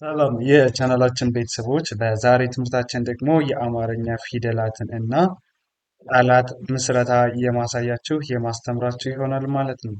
ሰላም የቻናላችን ቤተሰቦች፣ በዛሬ ትምህርታችን ደግሞ የአማርኛ ፊደላትን እና ቃላት ምስረታ የማስተምራችሁ ይሆናል ማለት ነው።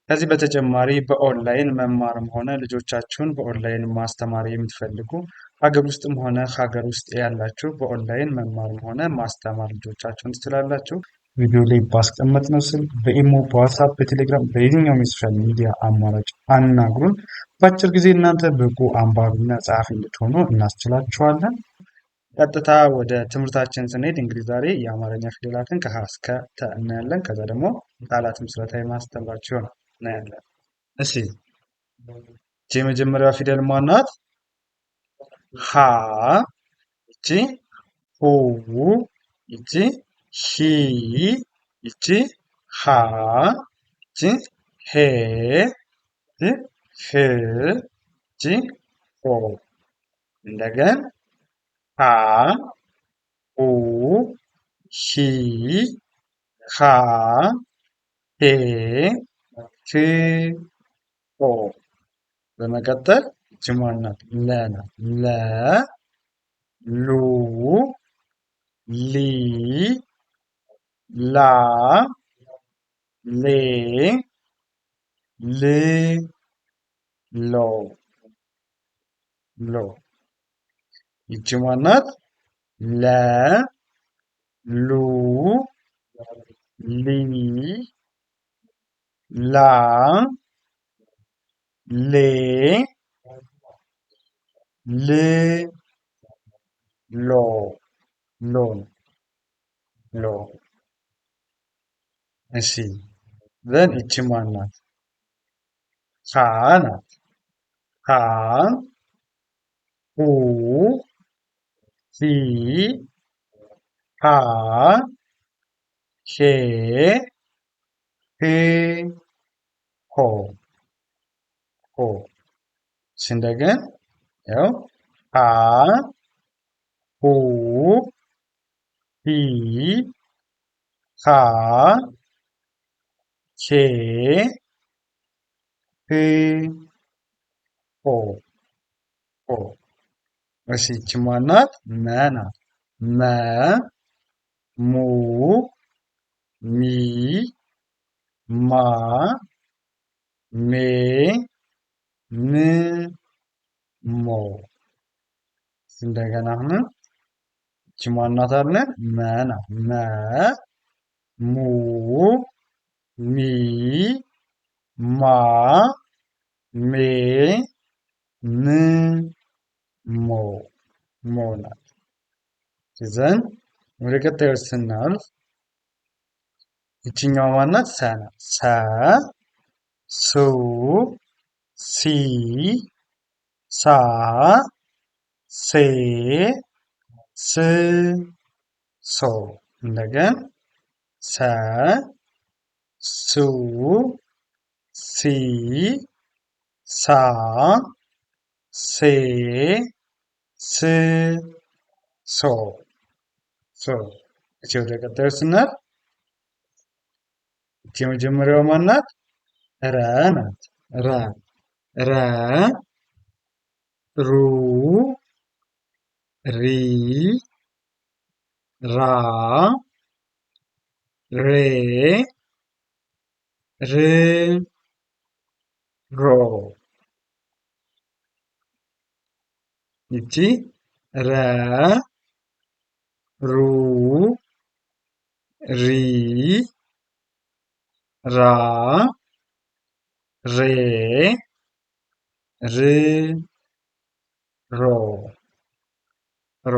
ከዚህ በተጨማሪ በኦንላይን መማርም ሆነ ልጆቻችሁን በኦንላይን ማስተማር የምትፈልጉ ሀገር ውስጥም ሆነ ሀገር ውስጥ ያላችሁ በኦንላይን መማርም ሆነ ማስተማር ልጆቻችሁን ትችላላችሁ። ቪዲዮ ላይ ባስቀመጥነው ስልክ በኢሞ፣ በዋትሳፕ፣ በቴሌግራም በየትኛውም የሶሻል ሚዲያ አማራጭ አናግሩን። በአጭር ጊዜ እናንተ ብቁ አንባቢና ጸሐፊ እንድትሆኑ እናስችላችኋለን። ቀጥታ ወደ ትምህርታችን ስንሄድ እንግዲህ ዛሬ የአማርኛ ፊደላትን ከሀ እስከ ተ እናያለን። ከዛ ደግሞ ቃላት ምስረታ የማስተምራችሁ ይሆናል እናያለን። እሺ ይቺ የመጀመሪያዋ ፊደል ማናት? ሀ። ይቺ ሁ። ይቺ ሂ። ይቺ ሃ። ይቺ ሄ። ይቺ ህ። ይቺ ሆ። እንደገን ሀ ሁ ሂ ሃ ሄ ህ ሆ። በመቀጠል ይቺ ማን ናት? ለ ናት። ለ ሉ ሊ ላ ሌ ል ሎ ሎ። ይቺ ማን ናት? ለ ሉ ሊ ላ ሌ ል ሎ ሎ ሎ። እሺ ዘን ይቺ ማን ናት? ሀ ናት። ሀ ሁ ሂ ሃ ሄ ህ ሆ ሆ። እንደገን ያው ሀ ሁ ሂ ሃ ሄ ህ ሆ ሆ። እሺ ይቺ ማን ናት? መ ናት። መ ሙ ሚ ማ ሜ ም ሞ። እንደገና አሁንም ይቺ ማን ናት አለን? መ ናት። መ ሙ ሚ ማ ሜ ም ሞ ሞ ናት። ይዘን ወደ ቀጣዩ ስናልፍ ይችኛዋ ማናት? ሰ ናት። ሰ ሱ ሲ ሳ ሴ ስ ሶ። እንደገን ሰ ሱ ሲ ሳ ሴ ስ ሶ ሶ። እቺ ወደ ቀጣዩ ስናልፍ እቺ የመጀመሪያዋ ማናት? ረ ናት። ረ ረ ሩ ሪ ራ ሬ ር ሮ። ይቺ ረ ሩ ሪ ራ ሬ ር ሮ ሮ።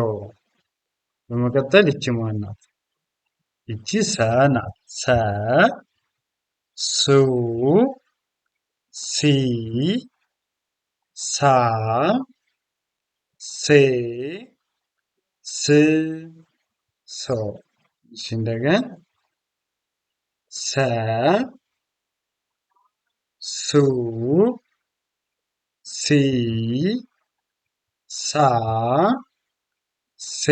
በመቀጠል ይቺ ማን ናት? ይቺ ሰ ናት። ሰ ሱ ሲ ሳ ሴ ስ ሶ። እሺ እንደገን ሰ ሱ ሲ ሳ ሴ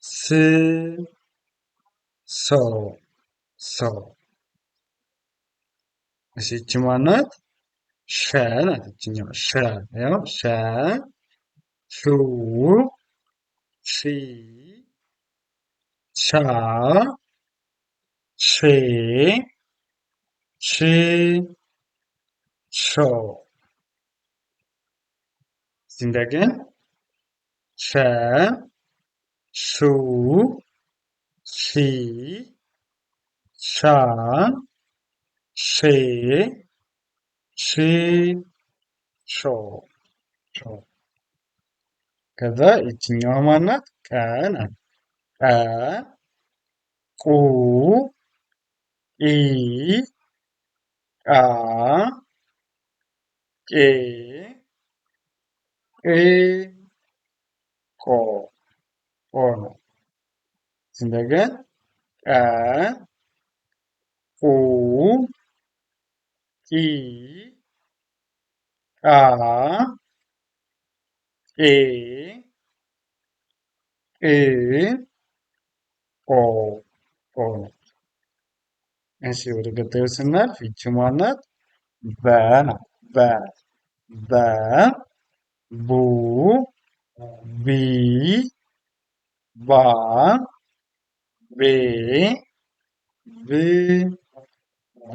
ስ ሶ ሶ። እሺ ይቺ ማናት? ሸ ናት ይችኛዋ ሸ ያው ሸ ሹ ሺ ሻ ሼ ሽ ሾ እንደገን ሸ ሹ ሺ ሻ ሼ ሺ ሾ ሾ ከዛ ይችኛዋ ማናት? ቀ ናት። ቀ ቁ ኢ ቃ ቄ ቅ ቆ ቆ ነው። እንደገን ቀ ቁ ቂ ቃ ቄ ቅ ቆ ቆ ነው። እሺ ወደ ቀጣዩ ስናልፍ ይቺ ማናት? በ ናት። በ በ ቡ ቢ ባ ቤ ብ ቦ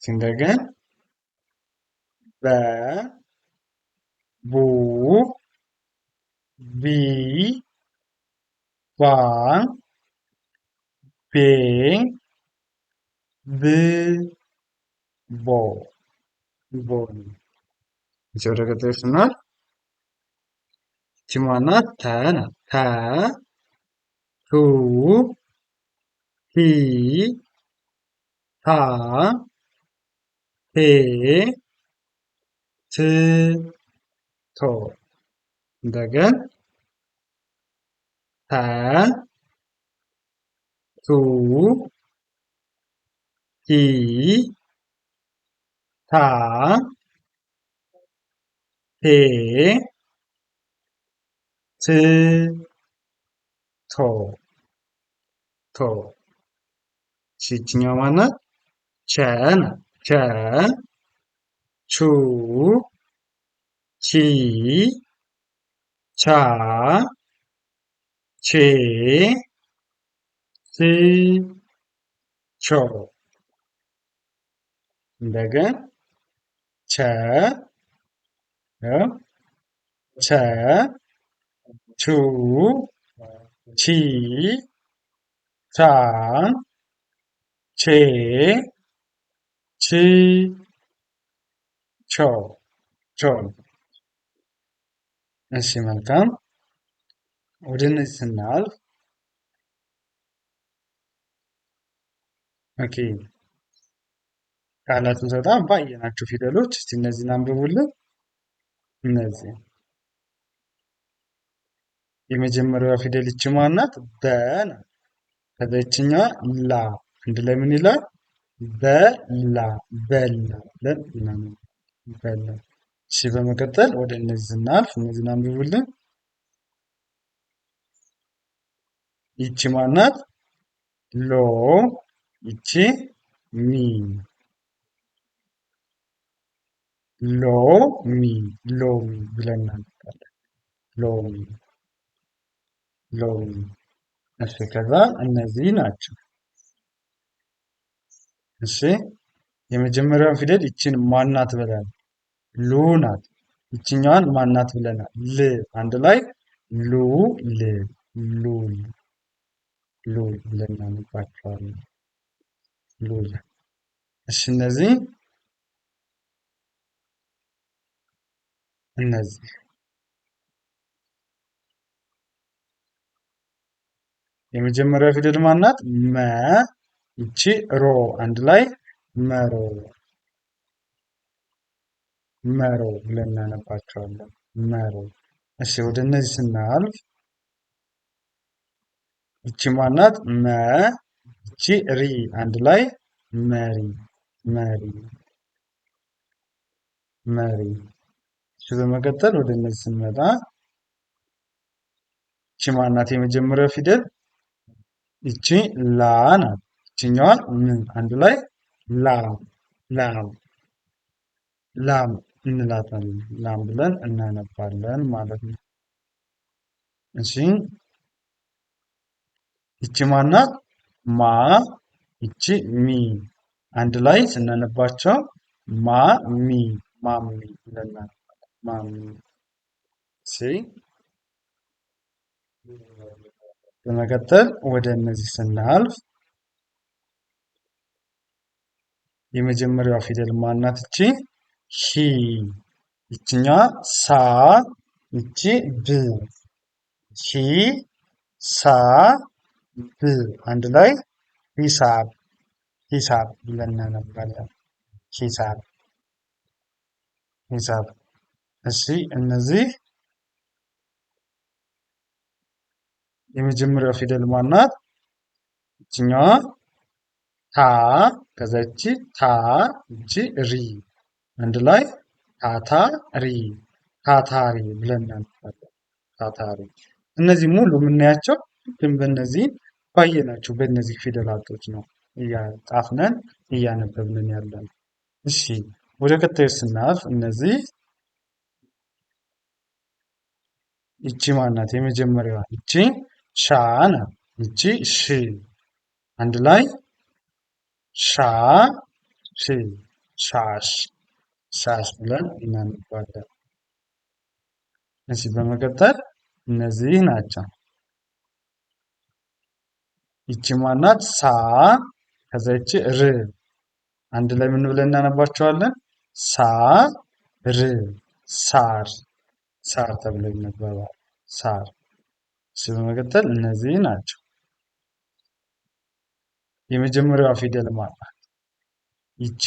እንደገን በ ቡ ቢ ባ ቤ ብ ቦ ቦ ወደ ቀጣዩ ስናልፍ ይቺ ማናት? ተ ናት። ተ ቱ ቲ ታ ቴ ት ቶ እንደገን ተ ቱ ቲ ታ ቴ ት ቶ ቶ ይችኛዋ ማናት? ቸ ናት። ቸ ቹ ቺ ቻ ቼ ች ቾ እንደገን ቸ ቸ ቹ ቺ ቻ ቼ ቺ ቾ ቾ እሺ መልካም ወደ እነዚህ ስናልፍ ኦኬ ቃላትን በጣም ባየናቸው ፊደሎች እስቲ እነዚህን አንብቡልን። እነዚህ የመጀመሪያዋ ፊደል ይቺ ማናት? በ ናት። ከዛ ይችኛዋ ላ አንድ ላይ ምን ይላል? በላ በላ ብለን እናነባለን። በላ እሺ በመቀጠል ወደ እነዚህ ስናልፍ እነዚህን አንብቡልን። ይቺ ማናት? ሎ ይቺ ሚ ሎሚ ሎሚ ብለን እናነባለን። ሎሚ ሎሚ እሺ ከዛ እነዚህ ናቸው። እሺ የመጀመሪያውን ፊደል ይቺን ማናት ብለናል? ሉ ናት። ይችኛዋን ማናት ብለናል? ል አንድ ላይ ሉ ል ሉል ሉል ብለን እናነባቸዋለን። ሉል እሺ እነዚህ የመጀመሪያው ፊደል ማናት? መ ይቺ ሮ አንድ ላይ መሮ መሮ ብለን እናነባቸዋለን። መሮ እሺ ወደ እነዚህ ስናልፍ ይቺ ማናት? መ ይቺ ሪ አንድ ላይ መሪ መሪ መሪ እሺ በመቀጠል ወደ እነዚህ ስንመጣ ይቺ ማናት? የመጀመሪያው ፊደል ይቺ ላ ናት። ይችኛዋ ምን አንድ ላይ ላም ላም ላም እንላታለን። ላም ብለን እናነባለን ማለት ነው። እሺ ይቺ ማናት? ማ ይቺ ሚ አንድ ላይ ስናነባቸው ማ ሚ ማሚ ብለናል። ማሚ እሺ በመቀጠል ወደ እነዚህ ስናልፍ የመጀመሪያዋ ፊደል ማናት? እቺ ሂ ይችኛዋ ሳ ይቺ ብ ሂ ሳ ብ አንድ ላይ ሂሳብ ሂሳብ ብለን እናነባለን። ሂሳብ ሂሳብ። እሺ እነዚህ የመጀመሪያው ፊደል ማናት? ይችኛዋ ታ ከዛ ይቺ ታ ይቺ ሪ አንድ ላይ ታታሪ ታታሪ ብለን እናነባለን። ታታሪ። እነዚህ ሙሉ የምናያቸው ግን በእነዚህ ባየናቸው በእነዚህ ፊደላቶች ነው እያጣፍነን እያነበብንን ያለን። እሺ ወደ ቀጣዩ ስናልፍ እነዚህ ይቺ ማናት? የመጀመሪያዋ ይቺ ሻ ናት። ይቺ ሽ አንድ ላይ ሻ ሽ ሻሽ ሻሽ ብለን እናነባለን። እሺ በመቀጠል እነዚህ ናቸው። ይቺ ማናት? ሳ ከዛ ይቺ ር አንድ ላይ ምን ብለን እናነባቸዋለን? ሳ ር ሳር ሳር ተብሎ ይነበባል። ሳር። እሺ በመቀጠል እነዚህ ናቸው። የመጀመሪያዋ ፊደል ማናት? ይቺ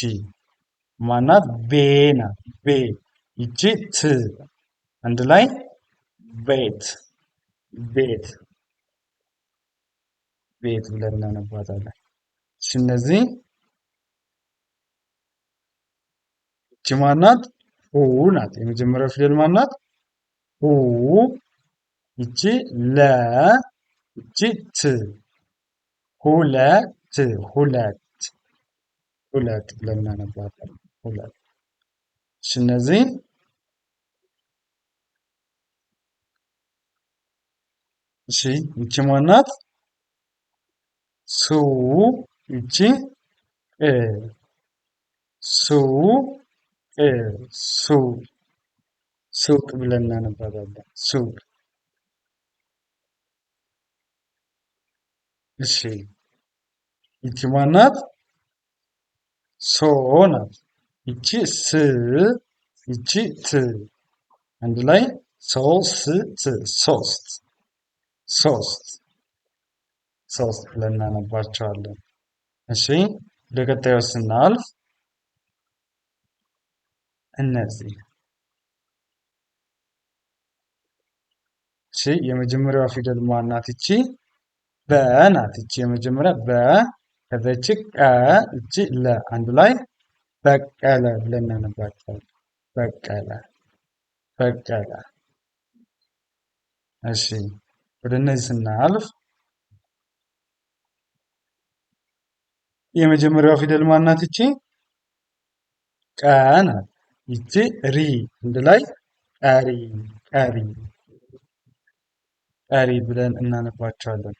ማናት? ቤ ናት። ቤ ይቺ ት አንድ ላይ ቤት ቤት ቤት ብለን እናነባታለን። እሺ እነዚህ ይቺ ማናት? ሁ ናት። የመጀመሪያው ፊደል ማናት? ሁ ይቺ ለ ይቺ ት ሁለት ሁለት ሁለት ብለን እናነባታለን። ሁለት። እሺ እነዚህ እሺ ይቺ ማናት? ሱ ይቺ ቅ ሱ ቅ ሱ ሱቅ ብለን እናነባታለን። ሱቅ። እሺ ይቺ ማናት? ሶ ናት። ይቺ ስ ይቺ ት አንድ ላይ ሶስት ሶስት ሶስት ሶስት ብለን እናነባቸዋለን። እሺ ወደ ቀጣዩ ስናልፍ እነዚህ እሺ የመጀመሪያዋ ፊደል ማናት? ይቺ በ ናት። ይቺ የመጀመሪያ በ ከዛ ይቺ ቀ ይቺ ለ አንድ ላይ በቀለ ብለን እናነባቸዋለን። በቀለ በቀለ። እሺ ወደ እነዚህ ስናልፍ የመጀመሪያዋ ፊደል ማናት? ይቺ ቀ ናት። ይቺ ሪ አንድ ላይ ቀሪ ቀሪ ቀሪ ብለን እናነባቸዋለን።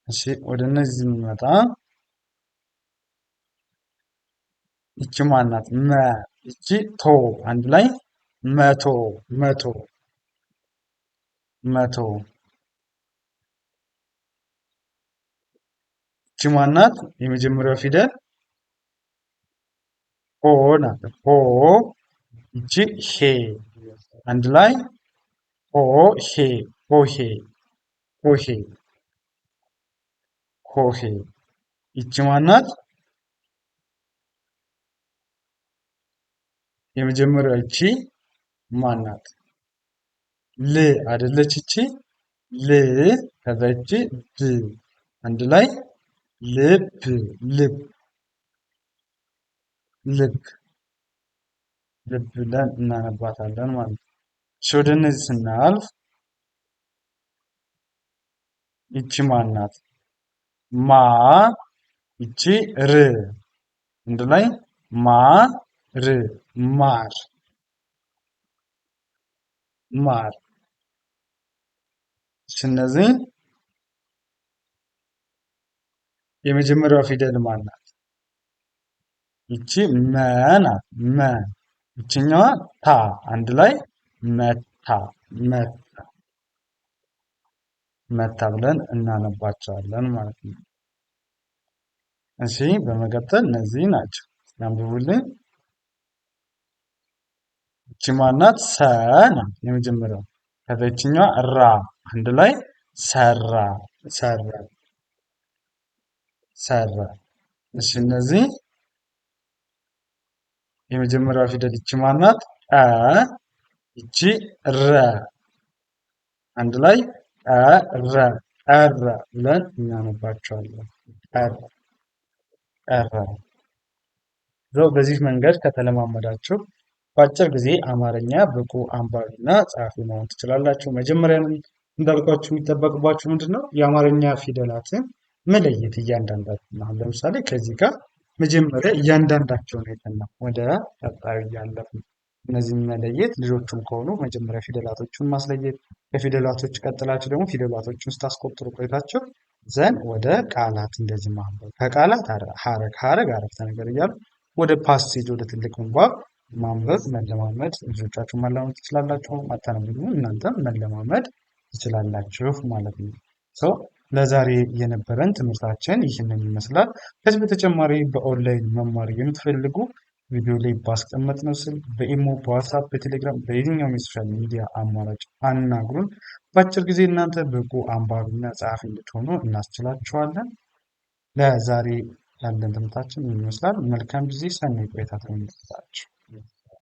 እሺ ወደ እነዚህ ስንመጣ ይቺ ማናት? መ ይቺ ቶ አንድ ላይ መቶ መቶ መቶ። ይቺ ማናት? የመጀመሪያው ፊደል ሆ ናት። ሆ ይቺ ሄ አንድ ላይ ሆ ሄ ሆሄ ሆሄ ሆሄ። ይቺ ማናት? የመጀመሪያው ይቺ ማናት? ል አይደለች? ይቺ ል ከዛ ይቺ ብ አንድ ላይ ልብ ልብ ልብ ልብ ብለን እናነባታለን ማለት ነው። እሺ ወደ እነዚህ ስናልፍ ይቺ ማናት? ማ ይቺ ር አንድ ላይ ማ ር ማር ማር። እነዚህ የመጀመሪያዋ ፊደል ማን ናት? ይቺ መ ናት። መ። ይችኛዋ ታ። አንድ ላይ መታ መታ መታ ብለን እናነባቸዋለን ማለት ነው። እሺ በመቀጠል እነዚህ ናቸው። ያንብቡልኝ። ይቺ ማናት? ሰ ናት የመጀመሪያው። ከዛ ይችኛዋ ራ። አንድ ላይ ሰራ ሰራ ሰራ። እሺ እነዚህ የመጀመሪያዋ ፊደል ይቺ ማናት? ቀ። ይቺ ረ። አንድ ላይ ቀረ ቀረ ብለን እናነባቸዋለን። ቀረ ቀረ። በዚህ መንገድ ከተለማመዳችሁ በአጭር ጊዜ አማርኛ ብቁ አንባቢና ጸሐፊ መሆን ትችላላችሁ። መጀመሪያ እንዳልኳችሁ የሚጠበቅባችሁ ምንድን ነው? የአማርኛ ፊደላትን መለየት እያንዳንዳቸው። አሁን ለምሳሌ ከዚህ ጋር መጀመሪያ እያንዳንዳቸውን አይተን ነው ወደ ቀጣዩ እያለፍን እነዚህን መለየት። ልጆቹም ከሆኑ መጀመሪያ ፊደላቶቹን ማስለየት፣ ከፊደላቶች ቀጥላችሁ ደግሞ ፊደላቶቹን ስታስቆጥሩ ቆይታችሁ ዘን ወደ ቃላት እንደዚህ ማንበብ፣ ከቃላት ሀረግ፣ ሀረግ አረፍተ ነገር እያሉ ወደ ፓሴጅ ወደ ትልቅ ምንባብ ማንበብ መለማመድ ልጆቻችሁን ማለማመድ ትችላላችሁ። አታነቡ እናንተም መለማመድ ትችላላችሁ ማለት ነው። ሰው ለዛሬ የነበረን ትምህርታችን ይህንን ይመስላል። ከዚህ በተጨማሪ በኦንላይን መማር የምትፈልጉ ቪዲዮ ላይ ባስቀመጥነው ስልክ በኢሞ፣ በዋትሳፕ፣ በቴሌግራም በየትኛውም የሶሻል ሚዲያ አማራጭ አናግሩን። በአጭር ጊዜ እናንተ ብቁ አንባቢና ጸሐፊ እንድትሆኑ እናስችላችኋለን። ለዛሬ ያለን ትምህርታችን ይመስላል። መልካም ጊዜ፣ ሰናይ ቆይታ ተመኝላችሁ።